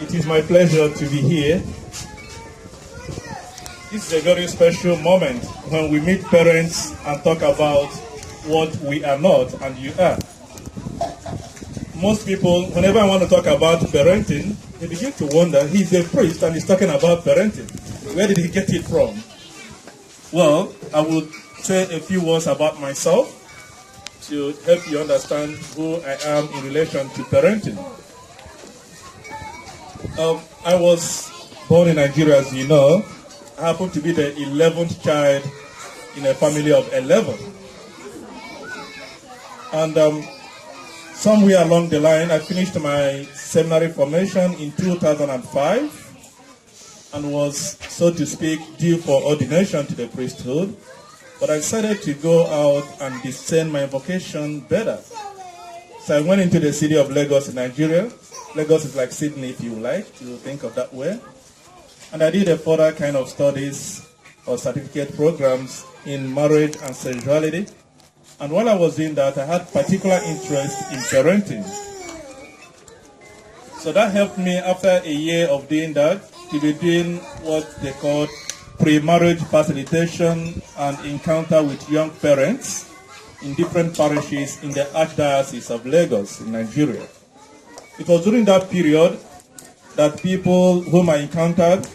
It is my pleasure to be here. This is a very special moment when we meet parents and talk about what we are not and you are. Most people, whenever I want to talk about parenting, they begin to wonder, he's a priest and he's talking about parenting. Where did he get it from? Well, I will say a few words about myself to help you understand who I am in relation to parenting. I was born in Nigeria, as you know. I happen to be the 11th child in a family of 11. And somewhere along the line, I finished my seminary formation in 2005 and was, so to speak, due for ordination to the priesthood. But I decided to go out and discern my vocation better. So I went into the city of Lagos in Nigeria. Lagos is like Sydney, if you like, to think of that way. And I did a further kind of studies or certificate programs in marriage and sexuality. And while I was doing that, I had particular interest in parenting. So that helped me, after a year of doing that, to be doing what they call pre-marriage facilitation and encounter with young parents in different parishes in the Archdiocese of Lagos in Nigeria. It was during that period that people whom I encountered,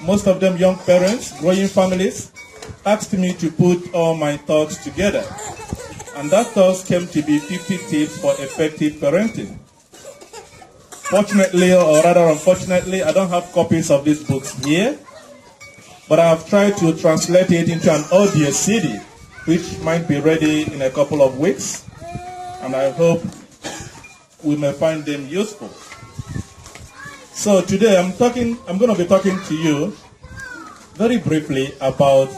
most of them young parents, growing families, asked me to put all my thoughts together. And that thoughts came to be 50 tips for effective parenting. Fortunately, or rather unfortunately, I don't have copies of these books here, but I have tried to translate it into an audio CD, which might be ready in a couple of weeks, and I hope we may find them useful. So today I'm going to be talking to you very briefly about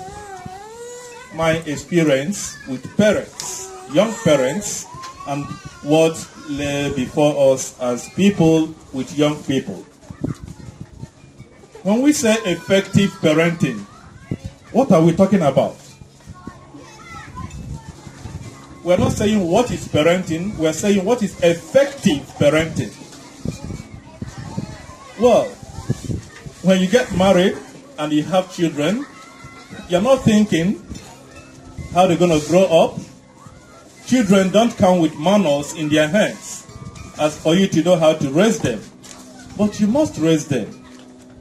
my experience with parents, young parents, and what lay before us as people with young people. When we say effective parenting, what are we talking about? We're not saying what is parenting, we're saying what is effective parenting. Well, when you get married and you have children, you're not thinking how they're going to grow up. Children don't come with manuals in their hands as for you to know how to raise them. But you must raise them.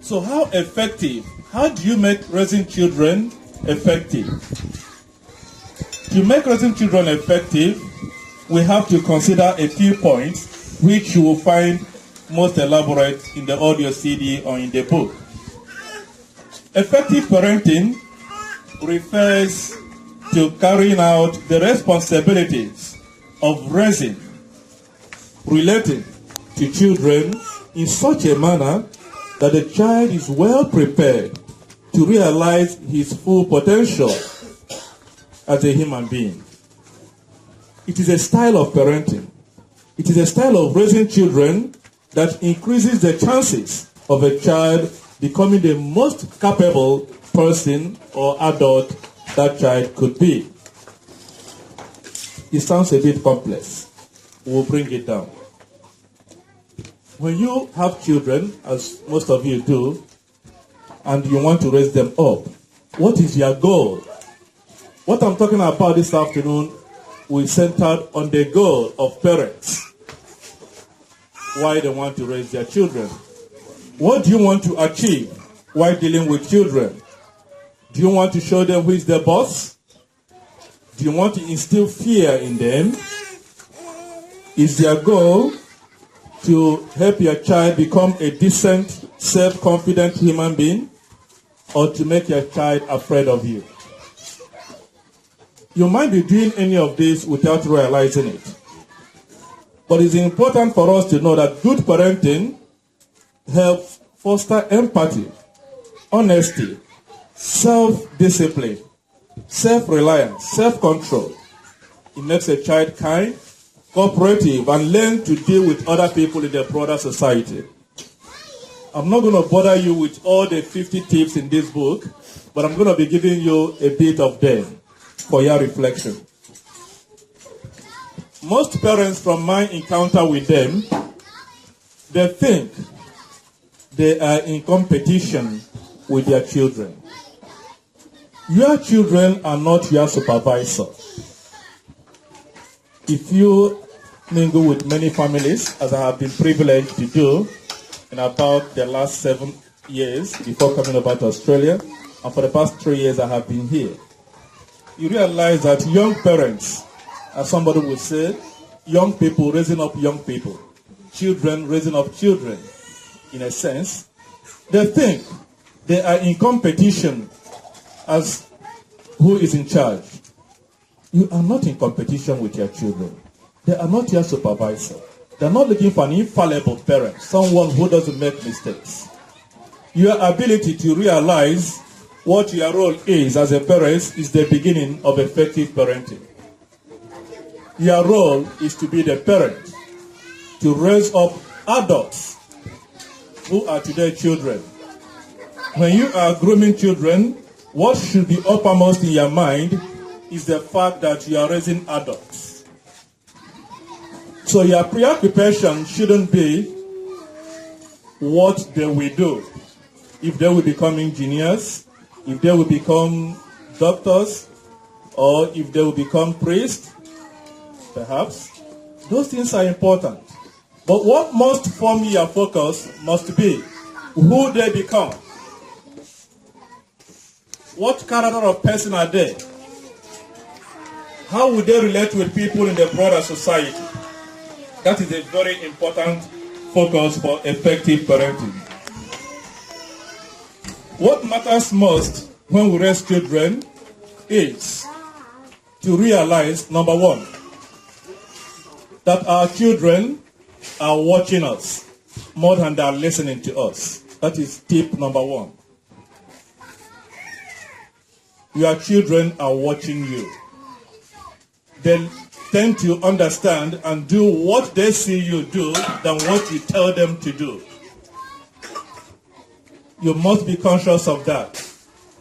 So how effective? How do you make raising children effective? To make raising children effective, we have to consider a few points which you will find most elaborate in the audio CD or in the book. Effective parenting refers to carrying out the responsibilities of raising, relating to children in such a manner that the child is well prepared to realize his full potential as a human being. It is a style of parenting. It is a style of raising children that increases the chances of a child becoming the most capable person or adult that child could be. It sounds a bit complex. We'll bring it down. When you have children, as most of you do, and you want to raise them up, what is your goal? What I'm talking about this afternoon, we centered on the goal of parents. Why they want to raise their children. What do you want to achieve while dealing with children? Do you want to show them who is the boss? Do you want to instill fear in them? Is their goal to help your child become a decent, self-confident human being, or to make your child afraid of you? You might be doing any of this without realizing it. But it's important for us to know that good parenting helps foster empathy, honesty, self-discipline, self-reliance, self-control. It makes a child kind, cooperative, and learn to deal with other people in the broader society. I'm not going to bother you with all the 50 tips in this book, but I'm going to be giving you a bit of them for your reflection. Most parents, from my encounter with them, they think they are in competition with their children. Your children are not your supervisor. If you mingle with many families, as I have been privileged to do in about the last 7 years before coming over to Australia, and for the past 3 years I have been here, you realize that young parents, as somebody would say, young people raising up young people, children raising up children, in a sense, they think they are in competition as who is in charge. You are not in competition with your children. They are not your supervisor. They are not looking for an infallible parent, someone who doesn't make mistakes. Your ability to realize what your role is as a parent is the beginning of effective parenting. Your role is to be the parent, to raise up adults who are today children. When you are grooming children, what should be uppermost in your mind is the fact that you are raising adults. So your preoccupation shouldn't be what they will do. If they will become engineers, if they will become doctors, or if they will become priests, perhaps. Those things are important. But what must form your focus must be who they become. What character of person are they? How would they relate with people in the broader society? That is a very important focus for effective parenting. What matters most when we raise children is to realize, number one, that our children are watching us more than they are listening to us. That is tip number one. Your children are watching you. They tend to understand and do what they see you do than what you tell them to do. You must be conscious of that,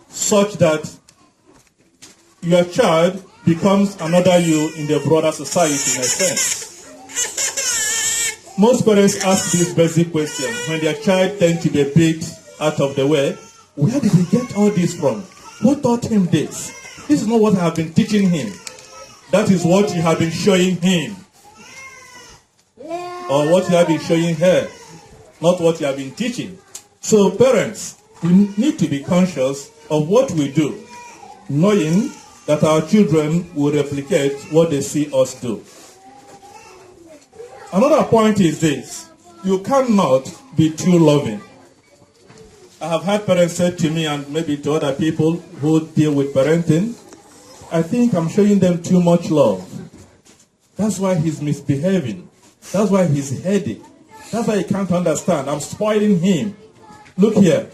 such that your child becomes another you in the broader society, in a sense. Most parents ask this basic question when their child tends to be a bit out of the way. Where did he get all this from? Who taught him this? This is not what I have been teaching him. That is what you have been showing him. Or what you have been showing her. Not what you have been teaching. So parents, we need to be conscious of what we do, knowing that our children will replicate what they see us do. Another point is this: you cannot be too loving. I have had parents say to me, and maybe to other people who deal with parenting, I think I'm showing them too much love. That's why he's misbehaving. That's why he's heady. That's why he can't understand. I'm spoiling him. Look here.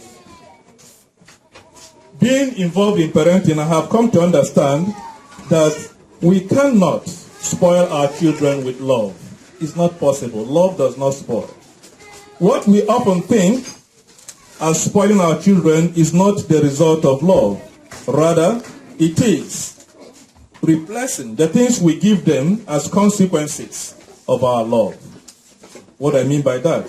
Being involved in parenting, I have come to understand that we cannot spoil our children with love. It's not possible. Love does not spoil. What we often think as spoiling our children is not the result of love. Rather, it is replacing the things we give them as consequences of our love. What I mean by that?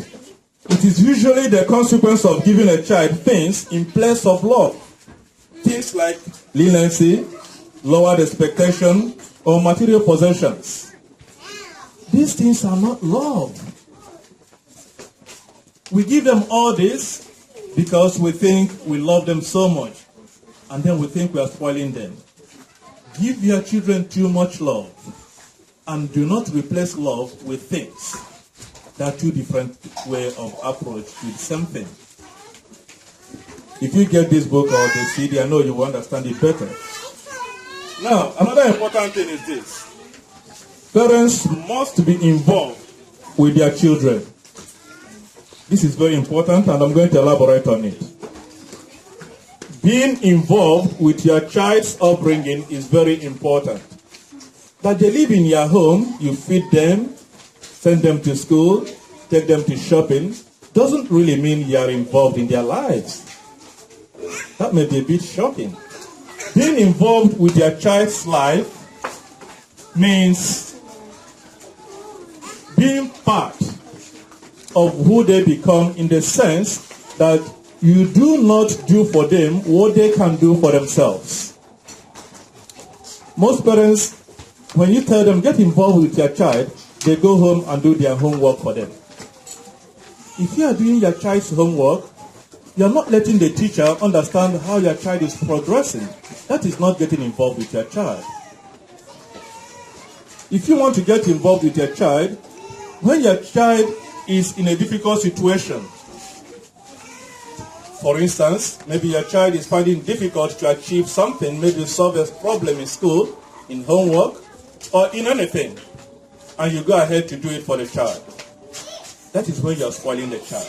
It is usually the consequence of giving a child things in place of love. Things like leniency, lowered expectation, or material possessions. These things are not love. We give them all this because we think we love them so much, and then we think we are spoiling them. Give your children too much love, and do not replace love with things. There are two different ways of approach to the same thing. If you get this book or the CD, I know you will understand it better. Now, another important thing is this. Parents must be involved with their children. This is very important, and I'm going to elaborate on it. Being involved with your child's upbringing is very important. That they live in your home, you feed them, send them to school, take them to shopping, doesn't really mean you are involved in their lives. That may be a bit shocking. Being involved with your child's life means being part of who they become, in the sense that you do not do for them what they can do for themselves. Most parents, when you tell them get involved with your child, they go home and do their homework for them. If you are doing your child's homework, you are not letting the teacher understand how your child is progressing. That is not getting involved with your child. If you want to get involved with your child, when your child is in a difficult situation, for instance, maybe your child is finding it difficult to achieve something, maybe solve a problem in school, in homework, or in anything, and you go ahead to do it for the child. That is when you are spoiling the child.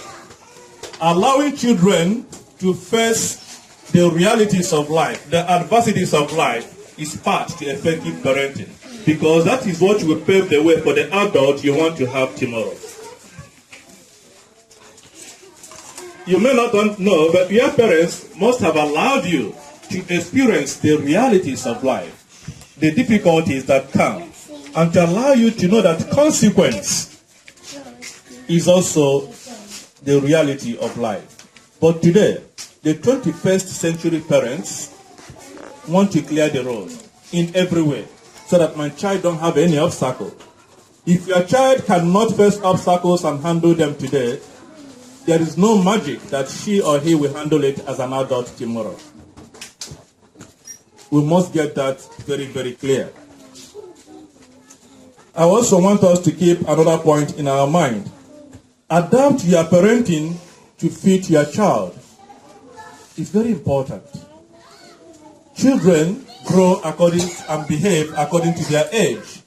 Allowing children to face the realities of life, the adversities of life, is part to effective parenting. Because that is what will pave the way for the adult you want to have tomorrow. You may not know, but your parents must have allowed you to experience the realities of life, the difficulties that come, and to allow you to know that consequence is also the reality of life. But today, the 21st century parents want to clear the road in every way so that my child don't have any obstacle. If your child cannot face obstacles and handle them today, there is no magic that she or he will handle it as an adult tomorrow. We must get that very, very clear. I also want us to keep another point in our mind. Adapt your parenting to fit your child. It's very important. Children grow according and behave according to their age.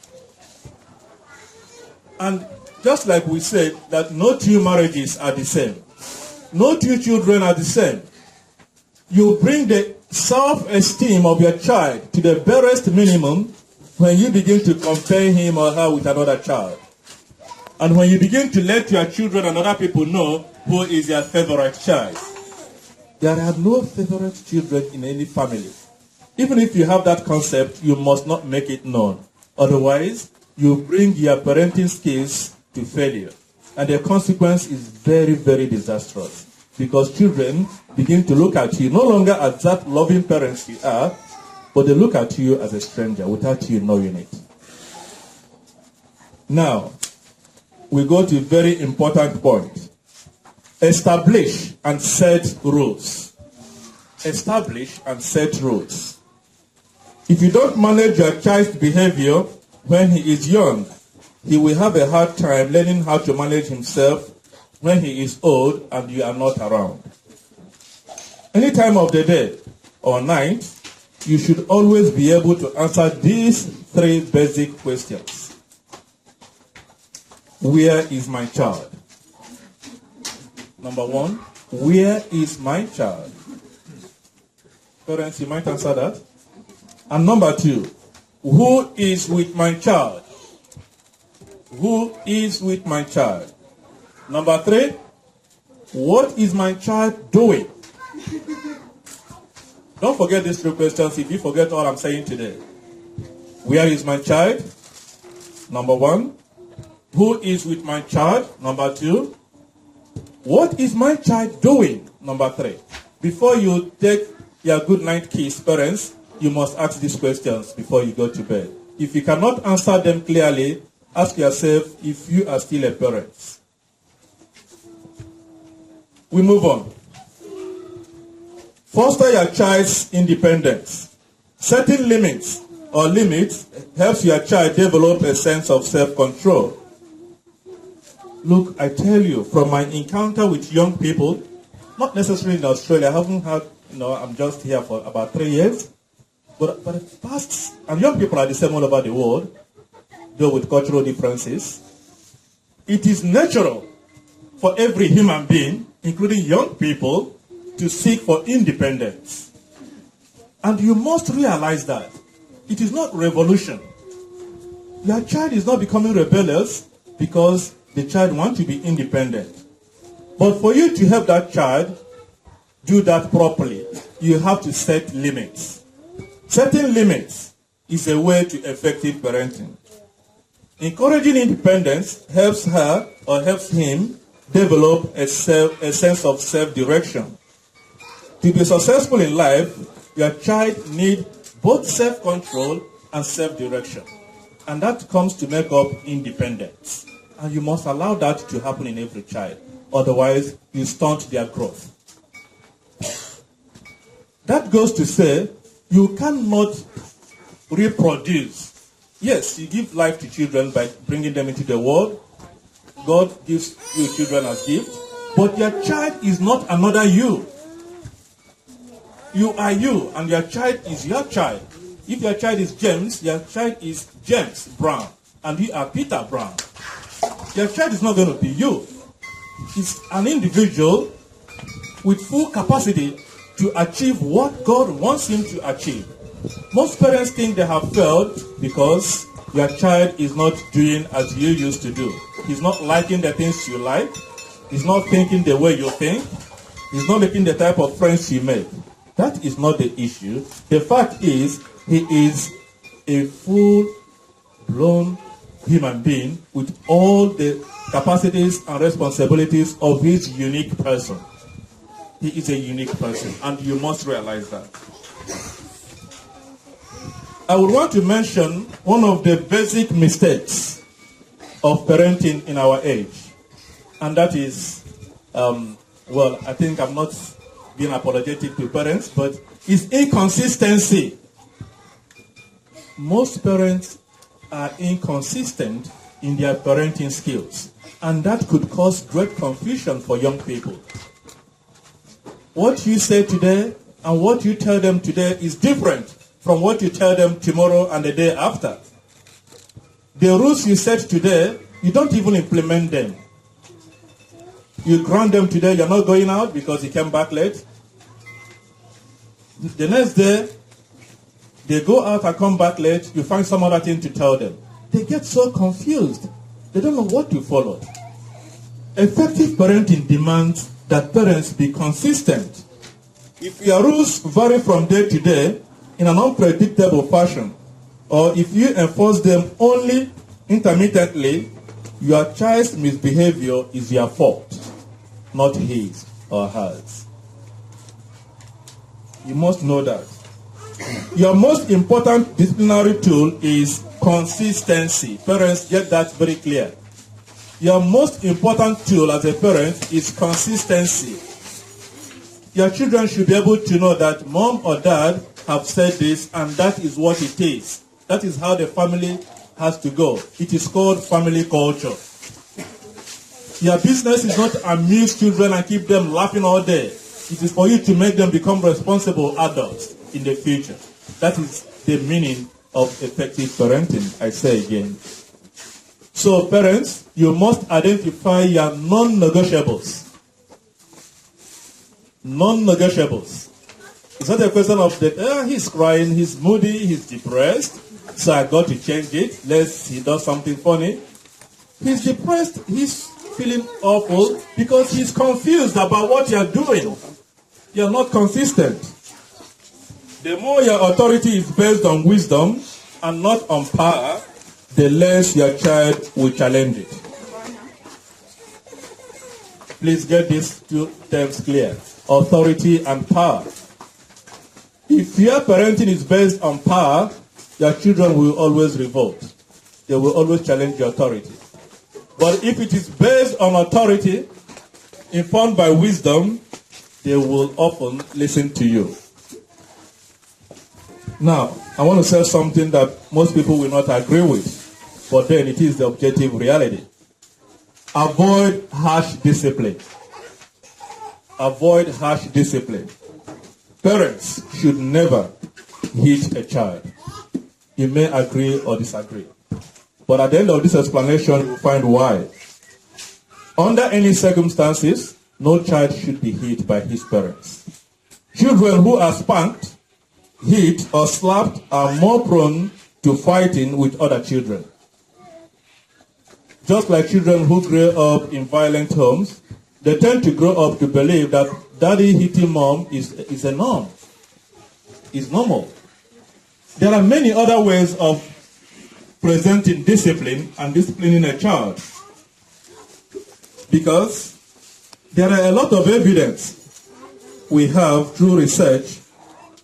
And just like we said that no two marriages are the same. No two children are the same. You bring the self-esteem of your child to the barest minimum when you begin to compare him or her with another child. And when you begin to let your children and other people know who is your favorite child. There are no favorite children in any family. Even if you have that concept, you must not make it known. Otherwise, you bring your parenting skills to failure. And the consequence is very, very disastrous. Because children begin to look at you no longer as that loving parents you are, but they look at you as a stranger without you knowing it. Now, we go to a very important point. Establish and set rules. Establish and set rules. If you don't manage your child's behavior when he is young, he will have a hard time learning how to manage himself when he is old and you are not around. Any time of the day or night, you should always be able to answer these three basic questions. Where is my child? Number one, where is my child? Parents, you might answer that. And number two, who is with my child? Who is with my child? Number three, what is my child doing? Don't forget these three questions if you forget all I'm saying today. Where is my child? Number one. Who is with my child? Number two. What is my child doing? Number three. Before you take your good night kiss, parents, you must ask these questions before you go to bed. If you cannot answer them clearly, ask yourself if you are still a parent. We move on. Foster your child's independence. Setting limits helps your child develop a sense of self-control. Look, I tell you, from my encounter with young people, not necessarily in Australia, I haven't had, I'm just here for about 3 years, but past, and young people are the same all over the world, though with cultural differences. It is natural for every human being, including young people, to seek for independence. And you must realize that it is not revolution. Your child is not becoming rebellious because the child wants to be independent. But for you to help that child do that properly, you have to set limits. Setting limits is a way to effective parenting. Encouraging independence helps her or helps him develop a sense of self-direction. To be successful in life, your child needs both self-control and self-direction. And that comes to make up independence. And you must allow that to happen in every child. Otherwise, you stunt their growth. That goes to say, you cannot reproduce. Yes, you give life to children by bringing them into the world. God gives you children as gifts. But your child is not another you. You are you, and your child is your child. If your child is James, your child is James Brown, and you are Peter Brown. Your child is not going to be you. It's an individual with full capacity to achieve what God wants him to achieve. Most parents think they have failed because your child is not doing as you used to do. He's not liking the things you like. He's not thinking the way you think. He's not making the type of friends you make. That is not the issue. The fact is, he is a full-blown human being with all the capacities and responsibilities of his unique person. He is a unique person, and you must realize that. I would want to mention one of the basic mistakes of parenting in our age, and that is, I think I'm not being apologetic to parents, but it's inconsistency. Most parents are inconsistent in their parenting skills, and that could cause great confusion for young people. What you say today and what you tell them today is different from what you tell them tomorrow and the day after. The rules you set today, you don't even implement them. You grant them today, you're not going out because you came back late. The next day, they go out and come back late, you find some other thing to tell them. They get so confused. They don't know what to follow. Effective parenting demands that parents be consistent. If your rules vary from day to day in an unpredictable fashion, or if you enforce them only intermittently, your child's misbehavior is your fault, not his or hers. You must know that. Your most important disciplinary tool is consistency. Parents, get that very clear. Your most important tool as a parent is consistency. Your children should be able to know that mom or dad have said this, and that is what it is. That is how the family has to go. It is called family culture. Your business is not to amuse children and keep them laughing all day. It is for you to make them become responsible adults in the future. That is the meaning of effective parenting, I say again. So parents, you must identify your non-negotiables. Non-negotiables. It's not a question of he's crying, he's moody, he's depressed, so I got to change it, lest he does something funny. He's depressed, he's feeling awful because he's confused about what you're doing. You're not consistent. The more your authority is based on wisdom and not on power, the less your child will challenge it. Please get these two terms clear. Authority and power. If your parenting is based on power, your children will always revolt. They will always challenge your authority. But if it is based on authority, informed by wisdom, they will often listen to you. Now, I want to say something that most people will not agree with, but then it is the objective reality. Avoid harsh discipline. Avoid harsh discipline. Parents should never hit a child. You may agree or disagree. But at the end of this explanation, you will find why. Under any circumstances, no child should be hit by his parents. Children who are spanked, hit, or slapped are more prone to fighting with other children. Just like children who grow up in violent homes, they tend to grow up to believe that daddy hitting mom is a norm. It's normal. There are many other ways of presenting discipline and disciplining a child. Because There are a lot of evidence we have through research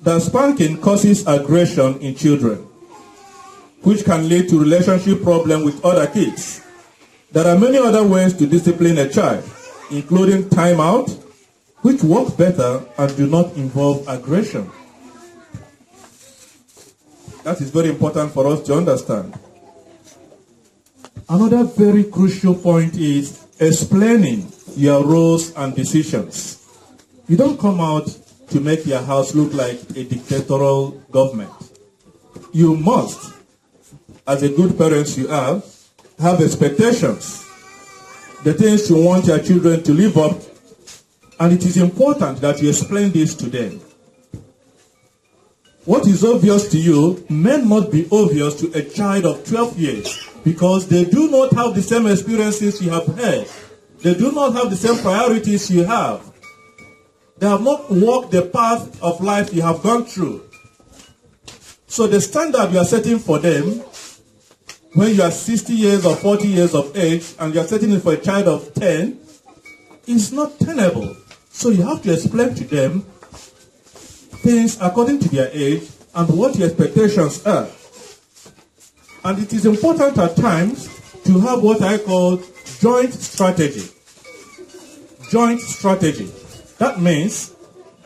that spanking causes aggression in children, which can lead to relationship problems with other kids. There are many other ways to discipline a child, including timeout, which work better and do not involve aggression. That is very important for us to understand. Another very crucial point is explaining your roles and decisions. You don't come out to make your house look like a dictatorial government. You must, as a good parent you are, have expectations, the things you want your children to live up, and it is important that you explain this to them. What is obvious to you may not be obvious to a child of 12 years because they do not have the same experiences you have had. They do not have the same priorities you have. They have not walked the path of life you have gone through. So the standard you are setting for them when you are 60 years or 40 years of age and you are setting it for a child of 10 is not tenable. So you have to explain to them things according to their age and what your expectations are. And it is important at times to have what I call joint strategy. Joint strategy. That means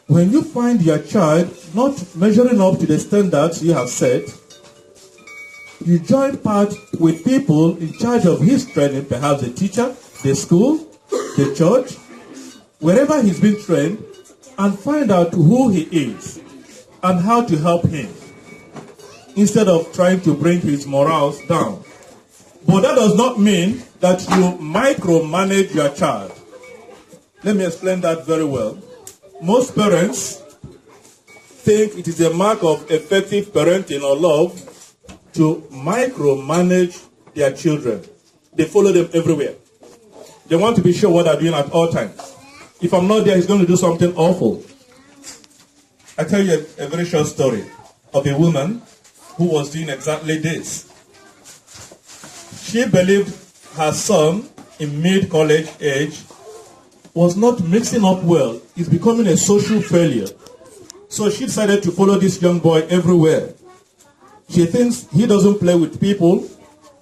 when you find your child not measuring up to the standards you have set, you join part with people in charge of his training, perhaps the teacher, the school, the church, wherever he's been trained, and find out who he is and how to help him instead of trying to bring his morals down. But that does not mean that you micromanage your child. Let me explain that very well. Most parents think it is a mark of effective parenting or love to micromanage their children. They follow them everywhere. They want to be sure what they're doing at all times. If I'm not there, he's going to do something awful. I tell you a very short story of a woman who was doing exactly this. She believed her son in mid-college age was not mixing up well. He's becoming a social failure. So she decided to follow this young boy everywhere. She thinks he doesn't play with people.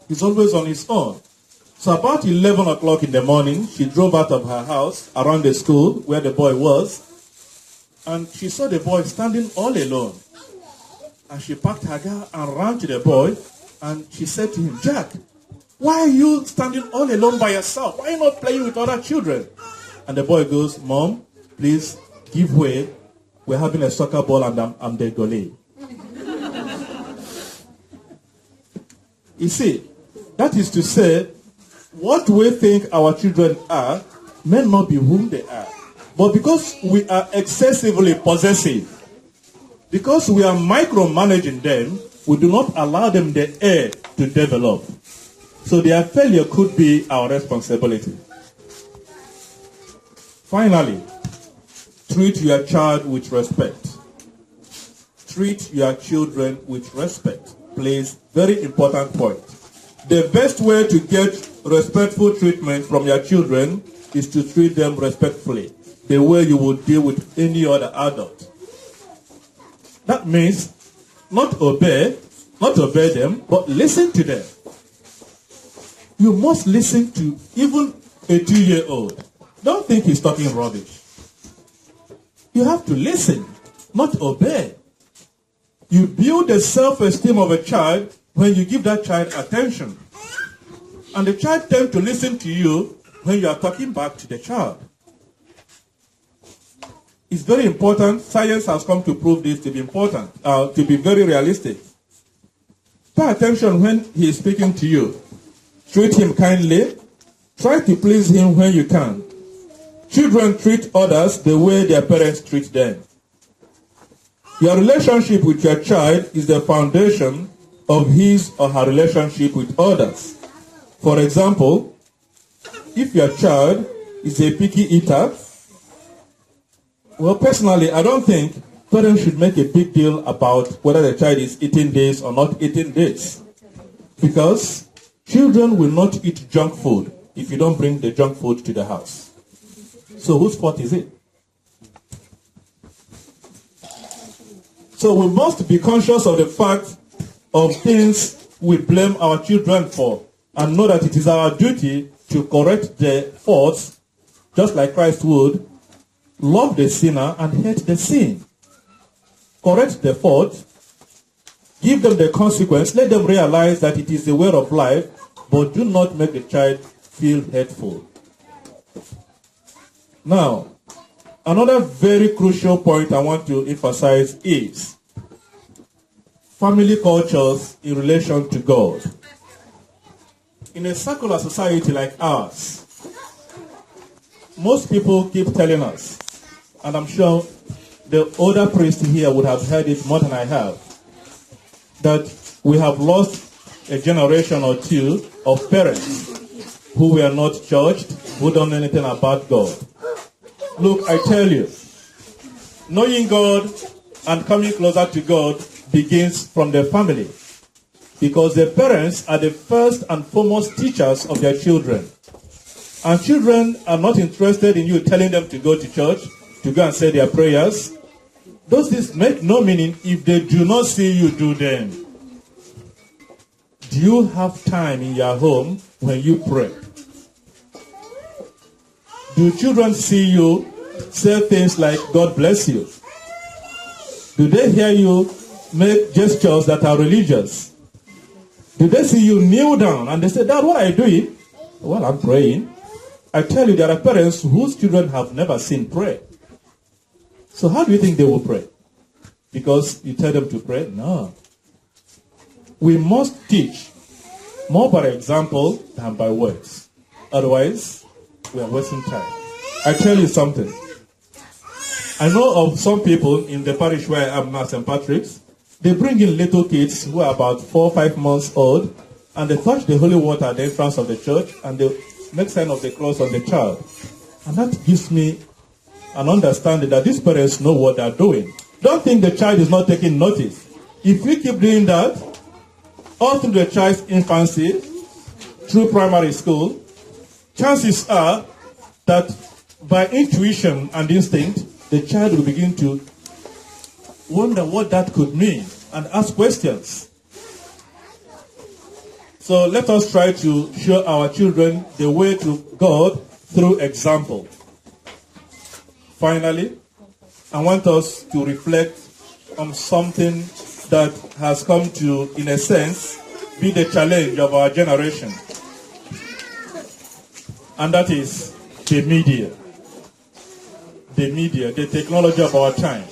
He's always on his own. So about 11 o'clock in the morning, she drove out of her house around the school where the boy was. And she saw the boy standing all alone. And she packed her car and ran to the boy. And she said to him, "Jack, why are you standing all alone by yourself? Why are you not playing with other children?" And the boy goes, "Mom, please give way. We're having a soccer ball and I'm the goalie." You see, that is to say, what we think our children are may not be whom they are. But because we are excessively possessive, because we are micromanaging them, we do not allow them the air to develop. So their failure could be our responsibility. Finally, treat your child with respect. Treat your children with respect. Please, very important point. The best way to get respectful treatment from your children is to treat them respectfully, the way you would deal with any other adult. That means not obey them, but listen to them. You must listen to even a 2-year-old. Don't think he's talking rubbish. You have to listen, not obey. You build the self-esteem of a child when you give that child attention. And the child tends to listen to you when you are talking back to the child. It's very important. Science has come to prove this to be important, to be very realistic. Pay attention when he is speaking to you. Treat him kindly. Try to please him when you can. Children treat others the way their parents treat them. Your relationship with your child is the foundation of his or her relationship with others. For example, if your child is a picky eater, well, personally, I don't think parents should make a big deal about whether the child is eating this or not eating this. Because children will not eat junk food if you don't bring the junk food to the house. So whose fault is it? So we must be conscious of the fact of things we blame our children for, and know that it is our duty to correct the faults, just like Christ would. Love the sinner and hate the sin. Correct the fault, give them the consequence, let them realize that it is the way of life, but do not make the child feel hateful. Now, another very crucial point I want to emphasize is family cultures in relation to God. In a secular society like ours, most people keep telling us, and I'm sure the older priest here would have heard it more than I have, that we have lost a generation or two of parents who were not churched, who don't know anything about God. Look, I tell you, knowing God and coming closer to God begins from the family, because the parents are the first and foremost teachers of their children. And children are not interested in you telling them to go to church, to go and say their prayers. Those things make no meaning if they do not see you do them. Do you have time in your home when you pray? Do children see you say things like, God bless you? Do they hear you make gestures that are religious? Do they see you kneel down and they say, Dad, what are you doing? Well, I'm praying. I tell you, there are parents whose children have never seen pray. So how do you think they will pray? Because you tell them to pray? No. We must teach more by example than by words. Otherwise, we are wasting time. I tell you something. I know of some people in the parish where I am now, St. Patrick's. They bring in little kids who are about 4 or 5 months old, and they touch the holy water at the entrance of the church, and they make sign of the cross on the child. And that gives me an understanding that these parents know what they're doing. Don't think the child is not taking notice. If we keep doing that, all through the child's infancy, through primary school, chances are that by intuition and instinct, the child will begin to wonder what that could mean and ask questions. So let us try to show our children the way to God through example. Finally, I want us to reflect on something that has come to, in a sense, be the challenge of our generation. And that is the media. The media, the technology of our time.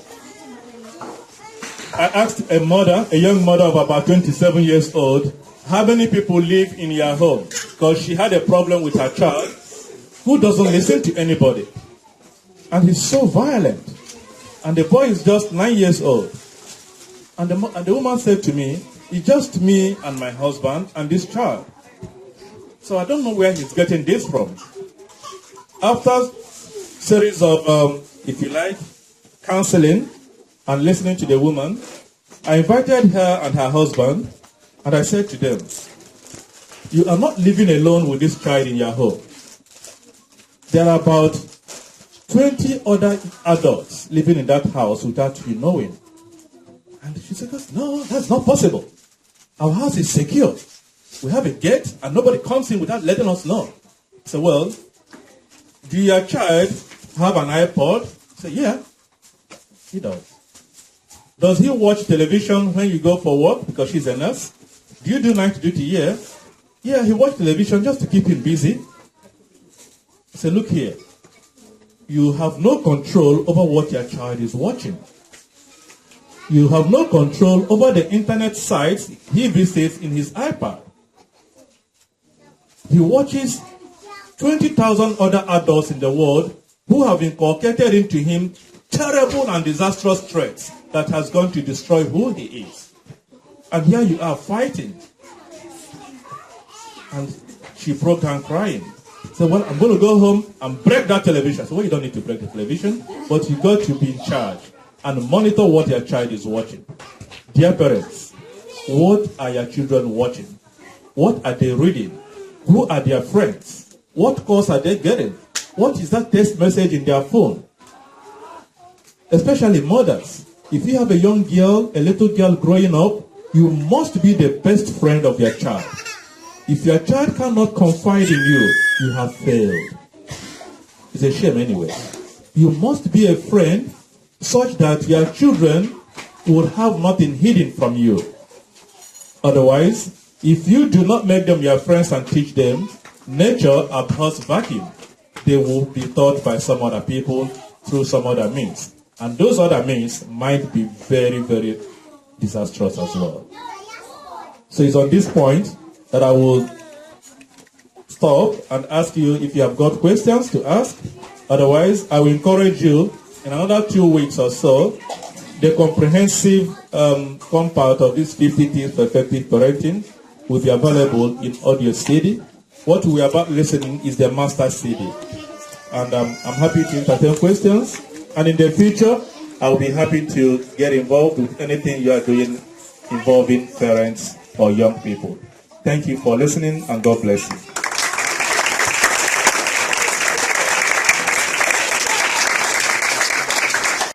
I asked a young mother of about 27 years old, how many people live in your home? Because she had a problem with her child who doesn't listen to anybody. And he's so violent. And the boy is just 9 years old. And the woman said to me, it's just me and my husband and this child. So I don't know where he's getting this from. After series of, if you like, counseling and listening to the woman, I invited her and her husband, and I said to them, you are not living alone with this child in your home. There are about 20 other adults living in that house without you knowing. And she said, no, that's not possible. Our house is secure. We have a gate and nobody comes in without letting us know. I said, well, do your child have an iPod? I said, yeah, he does. Does he watch television when you go for work because she's a nurse? Do you do night duty here? Yeah, he watches television just to keep him busy. I said, look here. You have no control over what your child is watching. You have no control over the internet sites he visits in his iPad. He watches 20,000 other adults in the world who have inculcated into him terrible and disastrous threats that has gone to destroy who he is. And here you are fighting. And she broke down crying. So, well, I'm going to go home and break that television. So, well, you don't need to break the television, but you got to be in charge and monitor what your child is watching. Dear parents, what are your children watching? What are they reading? Who are their friends? What course are they getting? What is that text message in their phone? Especially mothers. If you have a young girl, a little girl growing up, you must be the best friend of your child. If your child cannot confide in you, you have failed. It's a shame anyway. You must be a friend such that your children will have nothing hidden from you. Otherwise, if you do not make them your friends and teach them, nature abhors vacuum. They will be taught by some other people through some other means. And those other means might be very, very disastrous as well. So it's on this point that I will stop and ask you if you have got questions to ask. Otherwise, I will encourage you in another 2 weeks or so, the comprehensive compound of this 50 Things for Effective Parenting will be available in audio CD. What we are about listening is the master CD. And I'm happy to entertain questions. And in the future, I'll be happy to get involved with anything you are doing involving parents or young people. Thank you for listening, and God bless you.